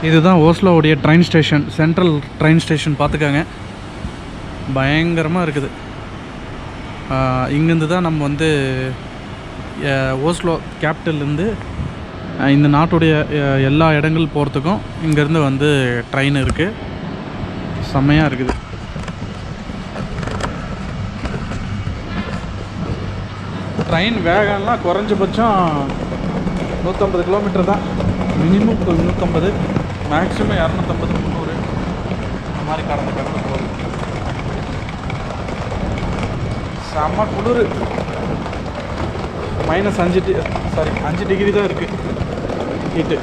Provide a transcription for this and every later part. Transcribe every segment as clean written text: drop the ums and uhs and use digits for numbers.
இதுதான் ஓஸ்லோவுடைய train station, central train station. பார்த்துக்கோங்க, பயங்கரமாக இருக்குது. இங்கேருந்து தான் நம்ம வந்து ஓஸ்லோ கேபிட்டல்லேருந்து இந்த நாட்டுடைய எல்லா இடங்கள் போகிறதுக்கும் இங்கேருந்து வந்து ட்ரெயின் இருக்குது. செம்மையாக இருக்குது. ட்ரெயின் வேகம்லாம் குறைஞ்சபட்சம் 150 கிலோமீட்டர் தான். மினிமம் 150, மேக்ஸிமம் 250, 300 இந்த மாதிரி கடந்து போகுது. செம்ம குளிர். -5 டிகிரி தான் இருக்குது ஹீட்டு.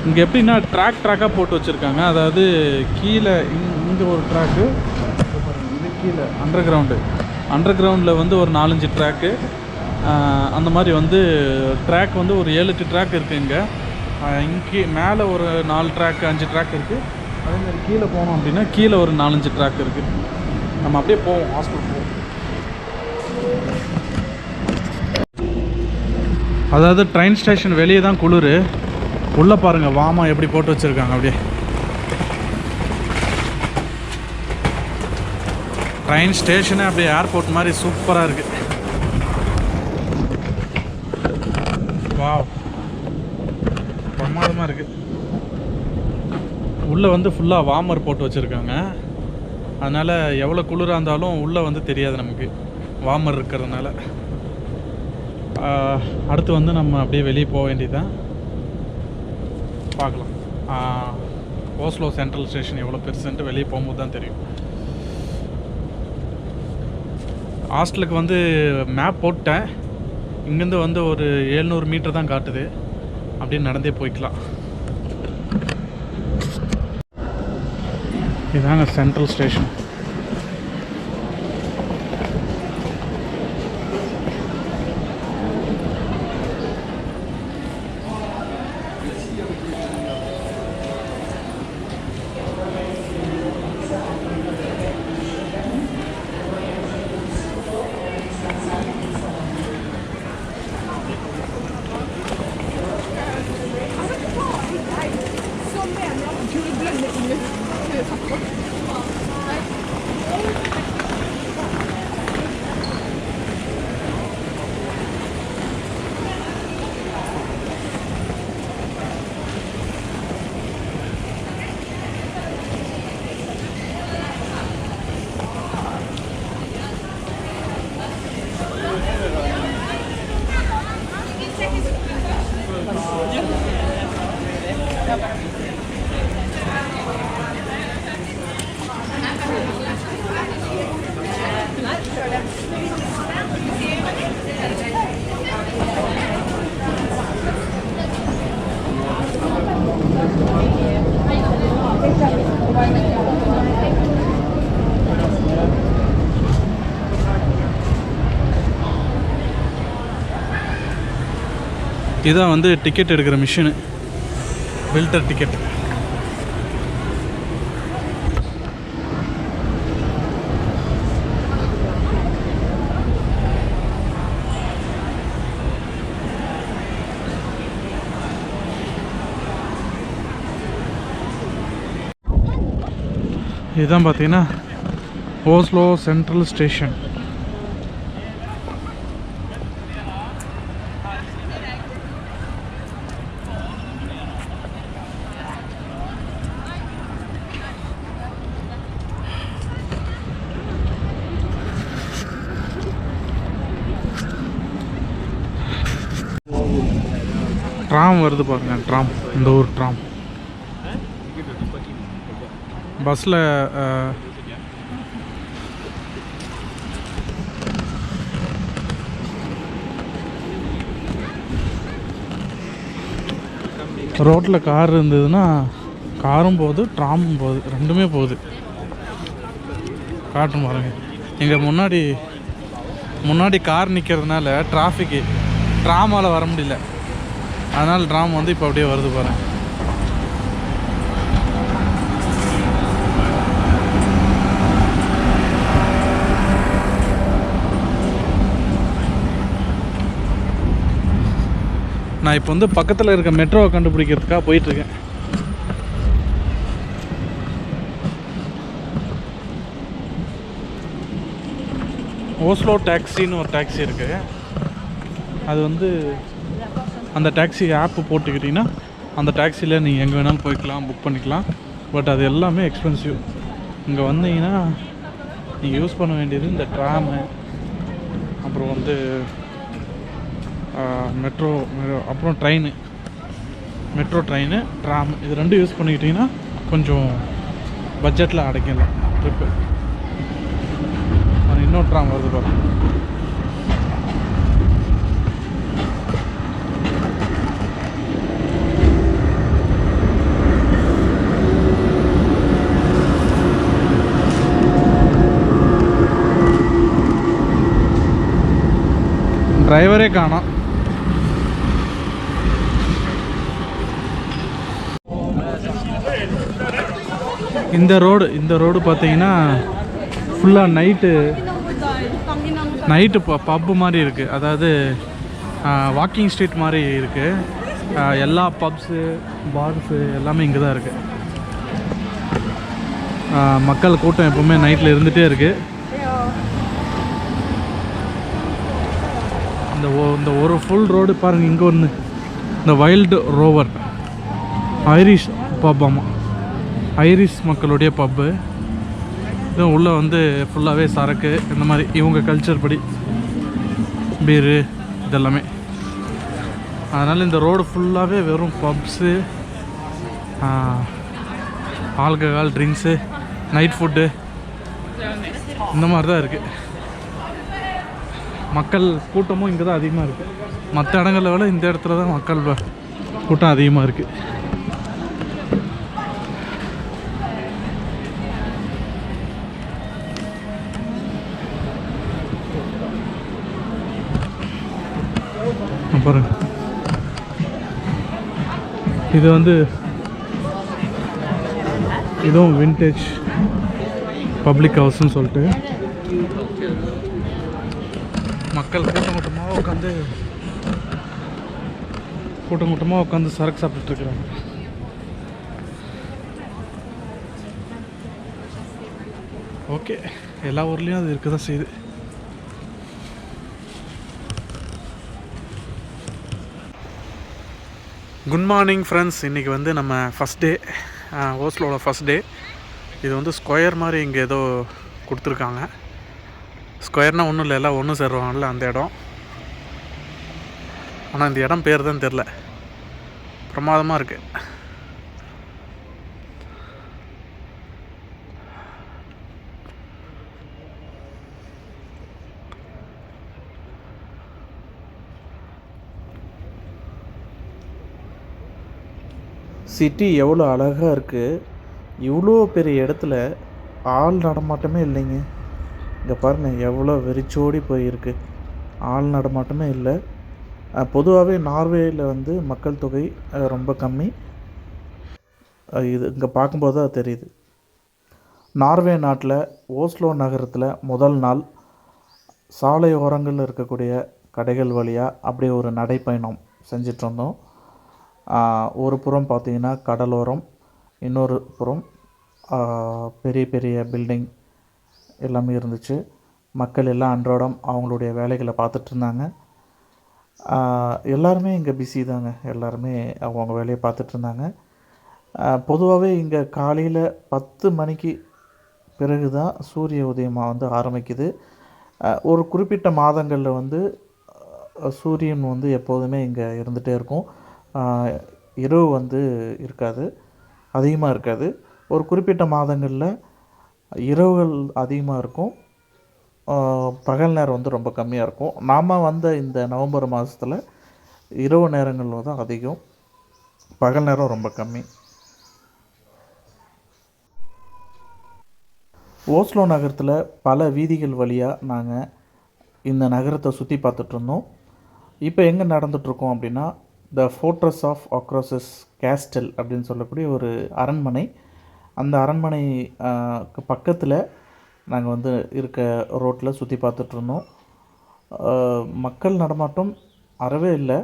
இங்கே எப்படின்னா ட்ராக்காக போட்டு வச்சுருக்காங்க. அதாவது கீழே இங்கே ஒரு ட்ராக்கு, இது கீழே அண்டர் கிரவுண்டில் வந்து ஒரு 4-5 ட்ராக்கு. அந்த மாதிரி வந்து ட்ராக் வந்து ஒரு 7-8 ட்ராக் இருக்குது. இங்கே மேலே ஒரு 4 ட்ராக் 5 ட்ராக் இருக்குது. அதேமாதிரி கீழே போனோம் அப்படின்னா கீழே ஒரு 4-5 ட்ராக் இருக்குது. நம்ம அப்படியே போவோம், ஹாஸ்பிட்டல் போவோம். அதாவது ட்ரெயின் ஸ்டேஷன் வெளியே தான் குளிர், உள்ளே பாருங்கள் வாமா எப்படி போட்டு வச்சுருக்காங்க. அப்படியே ட்ரெயின் ஸ்டேஷனே அப்படியே ஏர்போர்ட் மாதிரி சூப்பராக இருக்குது. வாவ், பிரமாதமாக இருக்குது. உள்ளே வந்து ஃபுல்லாக வார்மர் போட்டு வச்சுருக்காங்க. அதனால் எவ்வளோ குளிராக இருந்தாலும் உள்ளே வந்து தெரியாது நமக்கு, வார்மர் இருக்கிறதுனால. அடுத்து வந்து நம்ம அப்படியே வெளியே போக வேண்டியதுதான். பார்க்கலாம் ஓஸ்லோ சென்ட்ரல் ஸ்டேஷன் எவ்வளோ பெருசுன்ட்டு வெளியே போகும்போது தான் தெரியும். ஹாஸ்டலுக்கு வந்து மேப் போட்டேன். இங்கேருந்து வந்து ஒரு 700 மீட்டர் தான் காட்டுது. அப்படியே நடந்தே போய்க்கலாம். இதாங்க சென்ட்ரல் ஸ்டேஷன். இதான் வந்து டிக்கெட் எடுக்கிற மிஷினு, பில்டர் டிக்கெட். இதுதான் பார்த்தீங்கன்னா ஓஸ்லோ சென்ட்ரல் ஸ்டேஷன். ட்ராம் வருது பாருங்க, ட்ராம். இந்த ஊர் ட்ராம் பஸ்ஸில் ரோட்டில் கார் இருந்ததுன்னா காரும் போகுது, ட்ராமும் போகுது, ரெண்டுமே போகுது. காட்டும் பாருங்க. எங்கள் முன்னாடி கார் நிற்கிறதுனால டிராஃபிக்கு, ட்ராமால் வர முடியல. அதனால் ட்ராம் வந்து இப்போ அப்படியே வருது பாருங்க. நான் இப்போ வந்து பக்கத்தில் இருக்க மெட்ரோவை கண்டுபிடிக்கிறதுக்காக போயிட்டுருக்கேன். ஓஸ்லோ டாக்ஸின்னு ஒரு டாக்ஸி இருக்குது. அது வந்து அந்த டாக்ஸி ஆப்பு போட்டுக்கிட்டிங்கன்னா அந்த டாக்ஸியில் நீங்கள் எங்கே வேணாலும் போய்க்கலாம், புக் பண்ணிக்கலாம். பட் அது எல்லாமே எக்ஸ்பென்சிவ். இங்கே வந்தீங்கன்னா நீங்கள் யூஸ் பண்ண வேண்டியது இந்த ட்ராமு, அப்புறம் வந்து மெட்ரோ, அப்புறம் மெட்ரோ ட்ரெயின், ட்ராம், இது ரெண்டும் யூஸ் பண்ணிக்கிட்டிங்கன்னா கொஞ்சம் பட்ஜெட்டில் அடைக்கலாம் ட்ரிப்பு. இன்னொரு ட்ராம் வருது பாருங்க. டிரைவரே காணோம். இந்த ரோடு பார்த்தீங்கன்னா ஃபுல்லாக நைட்டு பப்பு மாதிரி இருக்குது. அதாவது வாக்கிங் ஸ்ட்ரீட் மாதிரி இருக்குது. எல்லா பப்ஸு, பார்ஸு எல்லாமே இங்கே தான் இருக்குது. மக்கள் கூட்டம் எப்போவுமே நைட்டில் இருந்துகிட்டே இருக்குது. இந்த ஒரு ஃபுல் ரோடு பாருங்கள். இங்கே ஒன்று இந்த வைல்டு ரோவர் ஐரிஷ் பப். ஆமாம், ஐரிஷ் மக்களுடைய பப்பு. இதுவும் உள்ளே வந்து ஃபுல்லாகவே சரக்கு, இந்த மாதிரி இவங்க கல்ச்சர் படி பீரு இதெல்லாமே. அதனால் இந்த ரோடு ஃபுல்லாகவே வெறும் puffs, alcohol, drinks, night food இந்த மாதிரி தான் இருக்குது. மக்கள் கூட்டமும் இங்கே தான் அதிகமாக இருக்குது. மற்ற இடங்களில் விட இந்த இடத்துல தான் மக்கள் கூட்டம் அதிகமாக இருக்குது. பாருங்க, இது வந்து இதுவும் விண்டேஜ் பப்ளிக் ஹவுஸ்ன்னு சொல்லிட்டு மக்கள் கூட்டமாக உட்காந்து சரக்கு சாப்பிட்டுருக்குறாங்க. ஓகே, எல்லா ஊர்லேயும் அது இருக்க தான் செய்யுது. Good morning friends. இன்றைக்கி வந்து நம்ம ஃபஸ்ட் டே, ஓஸ்லோவில் ஃபஸ்ட் டே. இது வந்து ஸ்கொயர் மாதிரி இங்கே ஏதோ கொடுத்துருக்காங்க. ஸ்கொயர்னால் ஒன்றும் இல்லை, எல்லாம் ஒன்று சேருவாங்கல்ல அந்த இடம். ஆனால் இந்த இடம் பேர் தான் தெரில. பிரமாதமாக இருக்குது. சிட்டி எவ்வளோ அழகாக இருக்குது. இவ்வளோ பெரிய இடத்துல ஆள் நடமாட்டமே இல்லைங்க. இங்கே பாருங்கள், எவ்வளோ வெறிச்சோடி போயிருக்கு. ஆள் நடமாட்டமே இல்லை. பொதுவாகவே நார்வேயில் வந்து மக்கள் தொகை ரொம்ப கம்மி. இது இங்கே பார்க்கும்போது தான் தெரியுது. நார்வே நாட்டில் ஓஸ்லோ நகரத்தில் முதல் நாள் சாலை ஓரங்களில் இருக்கக்கூடிய கடைகள் வழியாக அப்படியே ஒரு நடைப்பயணம் செஞ்சிட்ருந்தோம். ஒரு புறம் பார்த்திங்கன்னா கடலோரம், இன்னொரு புறம் பெரிய பெரிய பில்டிங் எல்லாமே இருந்துச்சு. மக்கள் எல்லாம் அன்றாடம் அவங்களுடைய வேலைகளை பார்த்துட்ருந்தாங்க. எல்லாருமே இங்கே பிஸி தாங்க. எல்லாருமே அவங்க வேலையை பார்த்துட்ருந்தாங்க. பொதுவாகவே இங்கே காலையில் 10 மணிக்கு பிறகு தான் சூரிய உதயமாக வந்து ஆரம்பிக்குது. ஒரு குறிப்பிட்ட மாதங்களில் வந்து சூரியன் வந்து எப்போதுமே இங்கே இருந்துகிட்டே இருக்கும். இரவு வந்து இருக்காது, அதிகமாக இருக்காது. ஒரு குறிப்பிட்ட மாதங்களில் இரவுகள் அதிகமாக இருக்கும், பகல் நேரம் வந்து ரொம்ப கம்மியாக இருக்கும். நாம் வந்த இந்த நவம்பர் மாதத்தில் இரவு நேரங்களில் தான் அதிகம், பகல் நேரம் ரொம்ப கம்மி. ஓஸ்லோ நகரத்தில் பல வீதிகள் வழியாக நாங்கள் இந்த நகரத்தை சுற்றி பார்த்துட்ருந்தோம். இப்போ எங்கே நடந்துகிட்ருக்கோம் அப்படின்னா, த ஃபோர்ட்ரஸ் ஆஃப் அக்ரோசஸ் கேஸ்டல் அப்படின்னு சொல்லக்கூடிய ஒரு அரண்மனை. அந்த அரண்மனை பக்கத்தில் நாங்கள் வந்து இருக்க ரோட்டில் சுற்றி பார்த்துட்ருந்தோம். மக்கள் நடமாட்டம் அறவே இல்லை.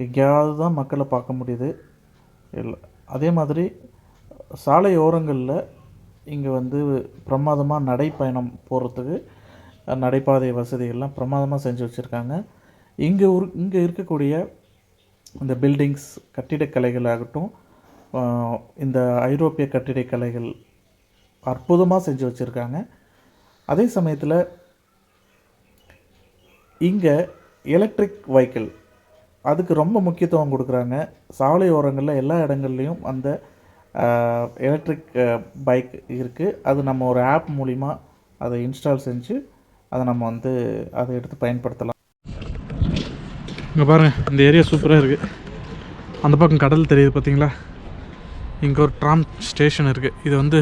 எங்கேயாவது தான் மக்களை பார்க்க முடியுது. இல்லை, அதே மாதிரி சாலை ஓரங்களில் இங்கே வந்து பிரமாதமாக நடைப்பயணம் போகிறதுக்கு நடைபாதை வசதிகள்லாம் பிரமாதமாக செஞ்சு வச்சுருக்காங்க. இங்கே இருக்கக்கூடிய இந்த பில்டிங்ஸ் கட்டிடக்கலைகள் ஆகட்டும், இந்த ஐரோப்பிய கட்டிடக்கலைகள் அற்புதமாக செஞ்சு வச்சுருக்காங்க. அதே சமயத்தில் இங்கே எலக்ட்ரிக் வெஹிக்கிள் அதுக்கு ரொம்ப முக்கியத்துவம் கொடுக்குறாங்க. சாலை ஓரங்களில் எல்லா இடங்கள்லையும் அந்த எலக்ட்ரிக் பைக் இருக்குது. அது நம்ம ஒரு ஆப் மூலிமா அதை இன்ஸ்டால் செஞ்சு அதை நம்ம வந்து அதை எடுத்து பயன்படுத்தலாம். இங்கே பாருங்கள், இந்த ஏரியா சூப்பராக இருக்குது. அந்த பக்கம் கடல் தெரியுது பார்த்தீங்களா? இங்கே ஒரு ட்ராம் ஸ்டேஷன் இருக்குது. இது வந்து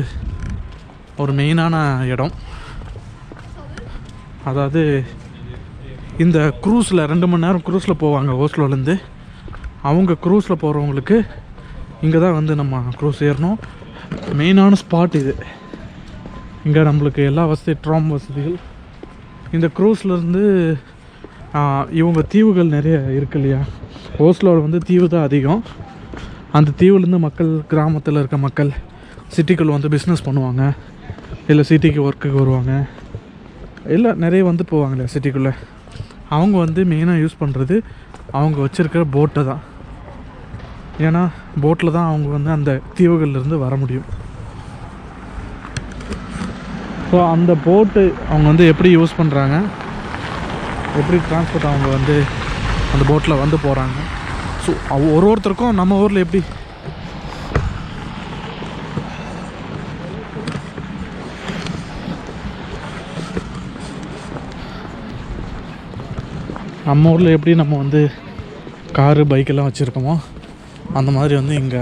ஒரு மெயினான இடம். அதாவது இந்த க்ரூஸில் 2 மணி நேரம் க்ரூஸில் போவாங்க ஓஸ்லோலேருந்து. அவங்க க்ரூஸில் போகிறவங்களுக்கு இங்கே தான் வந்து நம்ம க்ரூஸ் ஏறணும். மெயினான ஸ்பாட் இது. இங்கே நம்மளுக்கு எல்லா ட்ராம் வசதிகள். இந்த க்ரூஸ்லேருந்து இவங்க தீவுகள் நிறைய இருக்கு இல்லையா? ஓஸ்லோவில் வந்து தீவு தான் அதிகம். அந்த தீவுலேருந்து மக்கள், கிராமத்தில் இருக்க மக்கள் சிட்டிக்குள்ளே வந்து பிஸ்னஸ் பண்ணுவாங்க, இல்லை சிட்டிக்கு ஒர்க்குக்கு வருவாங்க, இல்லை நிறைய வந்து போவாங்க இல்லையா சிட்டிக்குள்ளே. அவங்க வந்து மெயினாக யூஸ் பண்ணுறது அவங்க வச்சுருக்கிற போட்டை தான். ஏன்னா போட்டில் தான் அவங்க வந்து அந்த தீவுகள்லேருந்து வர முடியும். ஸோ அந்த போட்டு அவங்க வந்து எப்படி யூஸ் பண்ணுறாங்க, எப்படி டிரான்ஸ்போர்ட் அவங்க வந்து அந்த போட்டில் வந்து போகிறாங்க. ஸோ ஒருத்தருக்கும் நம்ம ஊரில் எப்படி நம்ம வந்து காரு பைக்கெல்லாம் வச்சுருக்கோமோ அந்த மாதிரி வந்து இங்கே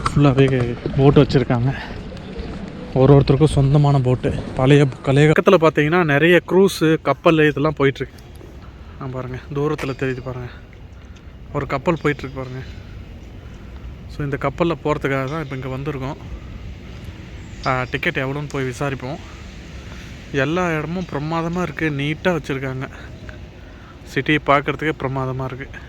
ஃபுல்லாகவே போட்டு வச்சுருக்காங்க. ஒருத்தருக்கும் சொந்தமான போட்டு. பழைய பக்கத்தில் பார்த்தீங்கன்னா நிறைய க்ரூஸு, கப்பல் இதெல்லாம் போயிட்டுருக்கு. பாருங்கள், தூரத்தில் தெரியுது பாருங்கள், ஒரு கப்பல் போயிட்டுருக்கு பாருங்கள். ஸோ இந்த கப்பலில் போகிறதுக்காக தான் இப்போ இங்கே வந்திருக்கோம். டிக்கெட் எவ்வளோன்னு போய் விசாரிப்போம். எல்லா இடமும் பிரமாதமாக இருக்குது, நீட்டாக வச்சுருக்காங்க. சிட்டியை பார்க்குறதுக்கே பிரமாதமாக இருக்குது.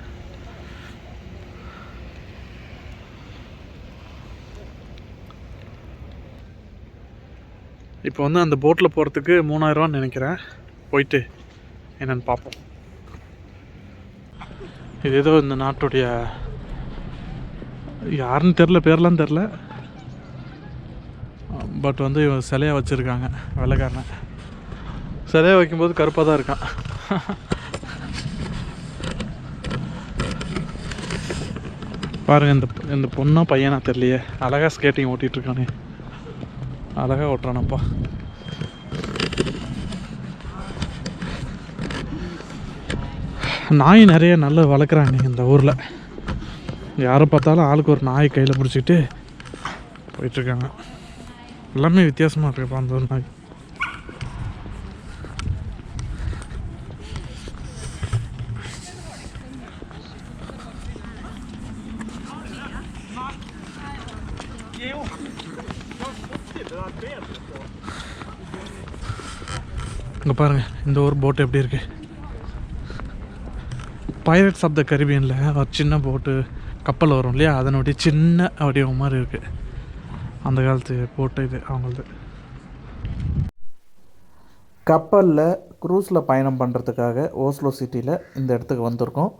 இப்போ வந்து அந்த போட்டில் போகிறதுக்கு 3000 ரூபான்னு நினைக்கிறேன். போயிட்டு என்னென்னு பார்ப்போம். இது ஏதோ இந்த நாட்டுடைய யாருன்னு தெரில, பேர்லாம் தெரில, பட் வந்து சிலையாக வச்சுருக்காங்க. வெள்ளைக்காரனை சிலையாக வைக்கும்போது கருப்பாக தான் இருக்கான். பாருங்கள், இந்த பொண்ணா பையனா தெரியலையே, அழகாக ஸ்கேட்டிங் ஓட்டிகிட்ருக்கானே, அழகாக ஓட்டுறானப்பா. நாய் நிறைய நல்லா வளர்க்குறாங்க இந்த ஊரில். யாரை பார்த்தாலும் ஆளுக்கு ஒரு நாய் கையில் பிடிச்சிக்கிட்டு போயிட்டுருக்காங்க. எல்லாமே வித்தியாசமாக இருக்குப்பா அந்த ஒரு நாய். இங்கே பாருங்கள், இந்த ஒரு போட்டு எப்படி இருக்குது. பைரட்ஸ் ஆஃப் த கரிபியனில் ஒரு சின்ன போட்டு கப்பல் வரும் இல்லையா, அதனுடைய சின்ன வடிவம் மாதிரி இருக்குது. அந்த காலத்து போட்டு இது அவங்களது. கப்பலில் க்ரூஸில் பயணம் பண்ணுறதுக்காக ஓஸ்லோ சிட்டியில் இந்த இடத்துக்கு வந்திருக்கோம்.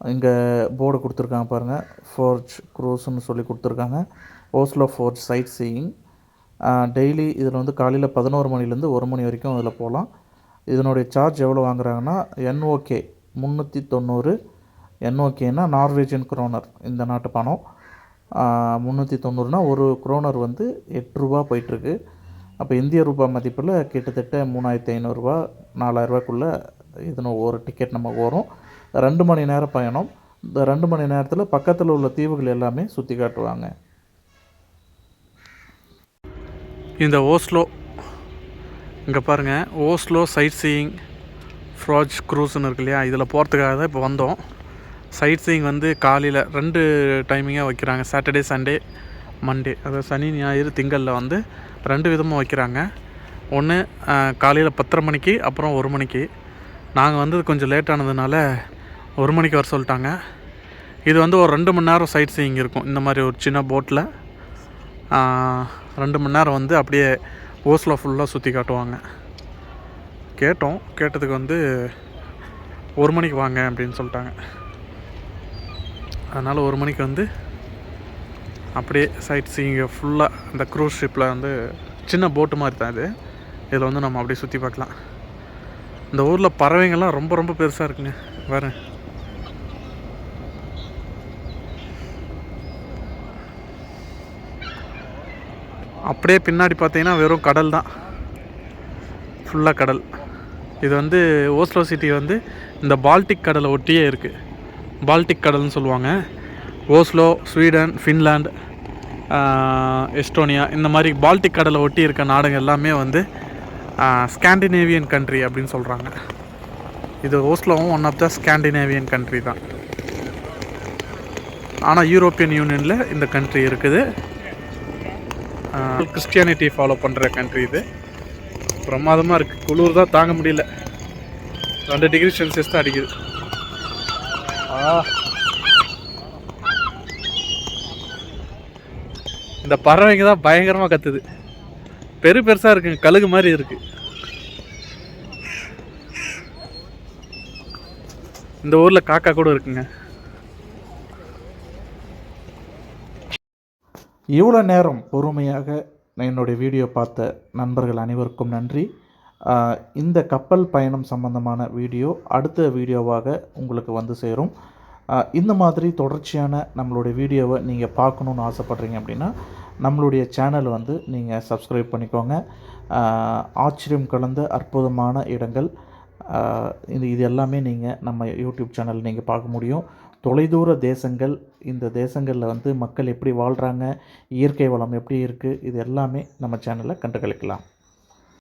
இங்கே போர்டு கொடுத்துருக்காங்க பாருங்கள், ஃபோர்ஜ் க்ரூஸ்ன்னு சொல்லி கொடுத்துருக்காங்க. Oslo fjord sightseeing. Daily இதில் வந்து காலையில் 11 மணிலேருந்து 1 மணி வரைக்கும் இதில் போகலாம். இதனுடைய சார்ஜ் எவ்வளோ வாங்குறாங்கன்னா NOK 390. NOKனா நார்வேஜியன் க்ரோனர், இந்த நாட்டு பணம். 390னா ஒரு க்ரோனர் வந்து 8 ரூபா போயிட்டுருக்கு. அப்போ இந்திய ரூபாய் மதிப்பில் கிட்டத்தட்ட 3500 ரூபா 4000 ரூபாய்க்குள்ளே இதனை ஒரு டிக்கெட் நமக்கு வரும். 2 மணி நேரம் பயணம். இந்த 2 மணி நேரத்தில் பக்கத்தில் உள்ள தீவுகள் எல்லாமே சுற்றி காட்டுவாங்க. இந்த ஓஸ்லோ இங்கே பாருங்கள், ஓஸ்லோ சைட் சீயிங் ஃப்ராஜ் க்ரூஸ்ன்னு இருக்கு இல்லையா, இதில் போகிறதுக்காக தான் இப்போ வந்தோம். சைட் சீயிங் வந்து காலையில் 2 டைமிங்காக வைக்கிறாங்க. சாட்டர்டே, சண்டே, மண்டே, அதாவது சனி, ஞாயிறு, திங்களில் வந்து 2 விதமாக வைக்கிறாங்க. ஒன்று காலையில் 10:30 மணிக்கு, அப்புறம் 1 மணிக்கு. நாங்கள் வந்து கொஞ்சம் லேட்டானதுனால 1 மணிக்கு வர சொல்லிட்டாங்க. இது வந்து ஒரு 2 மணி நேரம் சைட் சீயிங் இருக்கும். இந்த மாதிரி ஒரு சின்ன போட்டில் 2 மணி நேரம் வந்து அப்படியே ஓஸ்லோ ஃபுல்லாக சுற்றி காட்டுவாங்க. கேட்டதுக்கு வந்து 1 மணிக்கு வாங்க அப்படின்னு சொல்லிட்டாங்க. அதனால் 1 மணிக்கு வந்து அப்படியே சைட் சீயிங்க ஃபுல்லாக அந்த க்ரூஸ் ஷிப்பில் வந்து சின்ன போட்டு மாதிரி தான் இது. இதில் வந்து நம்ம அப்படியே சுற்றி பார்க்கலாம். இந்த ஊரில் பறவைங்கள்லாம் ரொம்ப ரொம்ப பெருசாக இருக்குங்க. வேறு அப்படியே பின்னாடி பார்த்தீங்கன்னா வெறும் கடல் தான், ஃபுல்லாக கடல். இது வந்து ஓஸ்லோ சிட்டி வந்து இந்த பால்டிக் கடலை ஒட்டியே இருக்குது. பால்டிக் கடல்னு சொல்லுவாங்க. ஓஸ்லோ, ஸ்வீடன், ஃபின்லாண்ட், எஸ்டோனியா இந்த மாதிரி பால்டிக் கடலை ஒட்டி இருக்க நாடுங்க எல்லாமே வந்து ஸ்காண்டினேவியன் கண்ட்ரி அப்படின்னு சொல்கிறாங்க. இது ஓஸ்லோவும் one of the Scandinavian country தான். ஆனால் யூரோப்பியன் யூனியனில் இந்த கண்ட்ரி இருக்குது. கிறிஸ்டியானிட்டி ஃபாலோ பண்ணுற கண்ட்ரி இது. பிரமாதமாக இருக்குது. குளிர் தான் தாங்க முடியல. 2 டிகிரி செல்சியஸ் தான் அடிக்குது. இந்த பறவைங்க தான் பயங்கரமாக கத்துது. பெருசாக இருக்குங்க, கழுகு மாதிரி இருக்குது. இந்த ஊரில் காக்கா கூட இருக்குங்க. இவ்வளோ நேரம் பொறுமையாக என்னுடைய வீடியோ பார்த்த நண்பர்கள் அனைவருக்கும் நன்றி. இந்த கப்பல் பயணம் சம்பந்தமான வீடியோ அடுத்த வீடியோவாக உங்களுக்கு வந்து சேரும். இந்த மாதிரி தொடர்ச்சியான நம்மளுடைய வீடியோவை நீங்கள் பார்க்கணுன்னு ஆசைப்பட்றீங்க அப்படின்னா நம்மளுடைய சேனல் வந்து நீங்கள் சப்ஸ்கிரைப் பண்ணிக்கோங்க. ஆச்சரியம் கலந்த அற்புதமான இடங்கள் இது எல்லாமே நீங்கள் நம்ம யூடியூப் சேனல் நீங்கள் பார்க்க முடியும். தொலைதூர தேசங்கள், இந்த தேசங்களில் வந்து மக்கள் எப்படி வாழ்கிறாங்க, இயற்கை வளம் எப்படி இருக்குது, இது எல்லாமே நம்ம சேனலில் கண்டுகளிக்கலாம்.